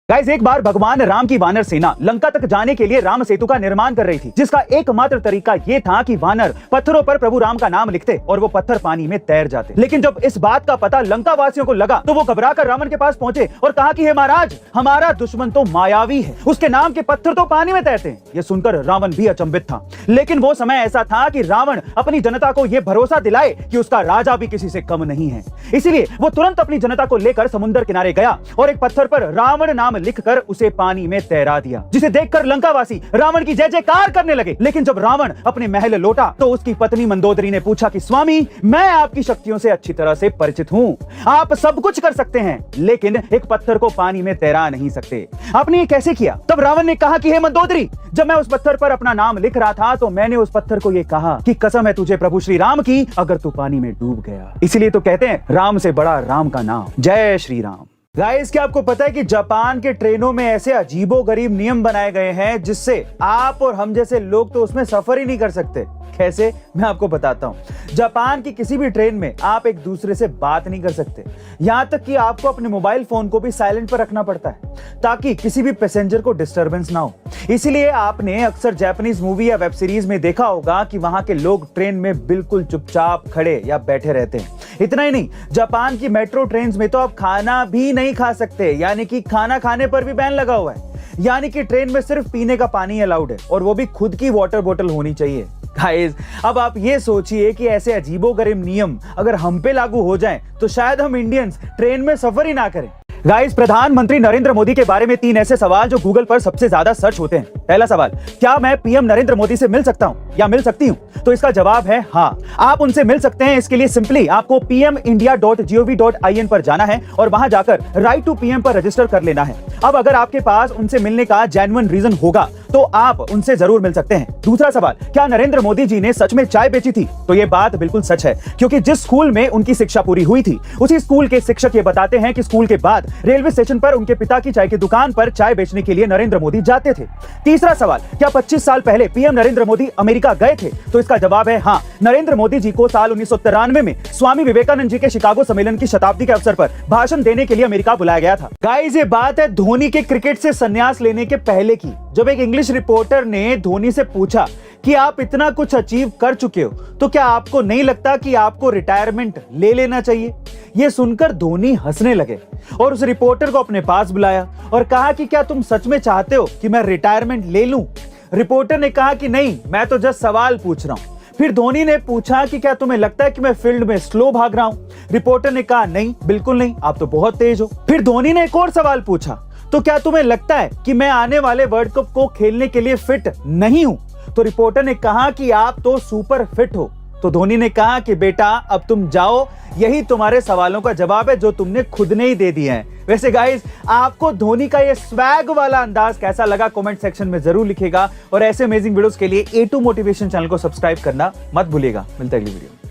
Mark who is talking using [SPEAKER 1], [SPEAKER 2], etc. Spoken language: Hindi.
[SPEAKER 1] गाइस, एक बार भगवान राम की वानर सेना लंका तक जाने के लिए राम सेतु का निर्माण कर रही थी, जिसका एकमात्र तरीका ये था कि वानर पत्थरों पर प्रभु राम का नाम लिखते और वो पत्थर पानी में तैर जाते। लेकिन जब इस बात का पता लंका वासियों को लगा तो वो घबराकर रावण के पास पहुंचे और कहा कि हे महाराज, हमारा दुश्मन तो मायावी है, उसके नाम के पत्थर तो पानी में तैरते हैं। ये सुनकर रावण भी अचंभित था, लेकिन वो समय ऐसा था कि रावण अपनी जनता को यह भरोसा दिलाए कि उसका राजा भी किसी से कम नहीं है। इसीलिए वो तुरंत अपनी जनता को लेकर समुद्र किनारे गया और एक पत्थर पर रावण नाम लिखकर उसे पानी में तैरा दिया, जिसे देखकर लंकावासी रावण की जय जयकार करने लगे। लेकिन जब रावण अपने महल लौटा तो उसकी पत्नी मंदोदरी ने पूछा कि स्वामी, मैं आपकी शक्तियों से अच्छी तरह से परिचित हूँ, आप सब कुछ कर सकते हैं, लेकिन एक पत्थर को पानी में तैरा नहीं सकते। आपने ये कैसे किया? तब रावण ने कहा कि हे मंदोदरी, जब मैं उस पत्थर पर अपना नाम लिख रहा था तो मैंने उस पत्थर को ये कहा कि कसम है तुझे प्रभु श्री राम की, अगर तू पानी में डूब गया। इसीलिए तो कहते हैं राम से बड़ा राम का नाम। जय श्री राम। गाइस, क्या आपको पता है कि जापान के ट्रेनों में ऐसे अजीबोगरीब नियम बनाए गए हैं जिससे आप और हम जैसे लोग तो उसमें सफर ही नहीं कर सकते? कैसे, मैं आपको बताता हूं। जापान की किसी भी ट्रेन में आप एक दूसरे से बात नहीं कर सकते, यहां तक कि आपको अपने मोबाइल फोन को भी साइलेंट पर रखना पड़ता है ताकि किसी भी पैसेंजर को डिस्टरबेंस ना हो। इसीलिए आपने अक्सर जापानीज मूवी या वेब सीरीज में देखा होगा कि वहां के लोग ट्रेन में बिल्कुल चुपचाप खड़े या बैठे रहते हैं। इतना ही नहीं, जापान की मेट्रो ट्रेन में तो आप खाना भी नहीं खा सकते, यानी कि खाना खाने पर भी बैन लगा हुआ है। यानी कि ट्रेन में सिर्फ पीने का पानी अलाउड है और वो भी खुद की वाटर बोतल होनी चाहिए। गाइस, अब आप ये सोचिए कि ऐसे अजीबोगरीब नियम अगर हम पे लागू हो जाएं तो शायद हम इंडियंस ट्रेन में सफर ही ना करें। गाइस, प्रधानमंत्री नरेंद्र मोदी के बारे में 3 ऐसे सवाल जो गूगल पर सबसे ज्यादा सर्च होते हैं। पहला सवाल, क्या मैं पीएम नरेंद्र मोदी से मिल सकता हूं या मिल सकती हूं? तो इसका जवाब है हाँ, आप उनसे मिल सकते हैं। इसके लिए सिंपली आपको pmindia.gov.in पर जाना है और वहां जाकर राइट टू पीएम पर रजिस्टर कर लेना है। अब अगर आपके पास उनसे मिलने का जेन्युइन रीजन होगा तो आप उनसे जरूर मिल सकते हैं। दूसरा सवाल, क्या नरेंद्र मोदी जी ने सच में चाय बेची थी? तो ये बात बिल्कुल सच है, क्योंकि जिस स्कूल में उनकी शिक्षा पूरी हुई थी उसी स्कूल के शिक्षक ये बताते हैं कि स्कूल के बाद रेलवे स्टेशन पर उनके पिता की चाय की दुकान पर चाय बेचने के लिए नरेंद्र मोदी जाते थे। तीसरा सवाल, क्या 25 साल पहले पीएम नरेंद्र मोदी अमेरिका गए थे? तो इसका जवाब है हाँ, नरेंद्र मोदी जी को साल 1993 में स्वामी विवेकानंद जी के शिकागो सम्मेलन की शताब्दी के अवसर पर भाषण देने के लिए अमेरिका बुलाया गया था। गाइस, ये बात है धोनी के क्रिकेट से संन्यास लेने के पहले की, जब एक इंग्लिश रिपोर्टर ने धोनी से पूछा कि आप इतना कुछ अचीव कर चुके हो तो क्या आपको नहीं लगता कि आपको रिटायरमेंट ले लेना चाहिए? ये सुनकर धोनी हंसने लगे और उस रिपोर्टर को अपने पास बुलाया और कहा कि क्या तुम सच में चाहते हो कि मैं रिटायरमेंट ले लूं? रिपोर्टर ने कहा कि नहीं, मैं तो जस्ट सवाल पूछ रहा हूं। फिर धोनी ने पूछा कि क्या तुम्हें लगता है कि मैं फील्ड में स्लो भाग रहा हूं? रिपोर्टर ने कहा नहीं, बिल्कुल नहीं, आप तो बहुत तेज हो। फिर धोनी ने एक और सवाल पूछा, तो क्या तुम्हें लगता है कि मैं आने वाले वर्ल्ड कप को खेलने के लिए फिट नहीं हूं? तो रिपोर्टर ने कहा कि आप तो सुपर फिट हो। तो धोनी ने कहा कि बेटा, अब तुम जाओ, यही तुम्हारे सवालों का जवाब है जो तुमने खुद ने ही दे दिए हैं। वैसे गाइस, आपको धोनी का ये स्वैग वाला अंदाज कैसा लगा कमेंट सेक्शन में जरूर लिखिएगा और ऐसे अमेजिंग वीडियोस के लिए A2 मोटिवेशन चैनल को सब्सक्राइब करना मत भूलिएगा। मिलते हैं अगली वीडियो में।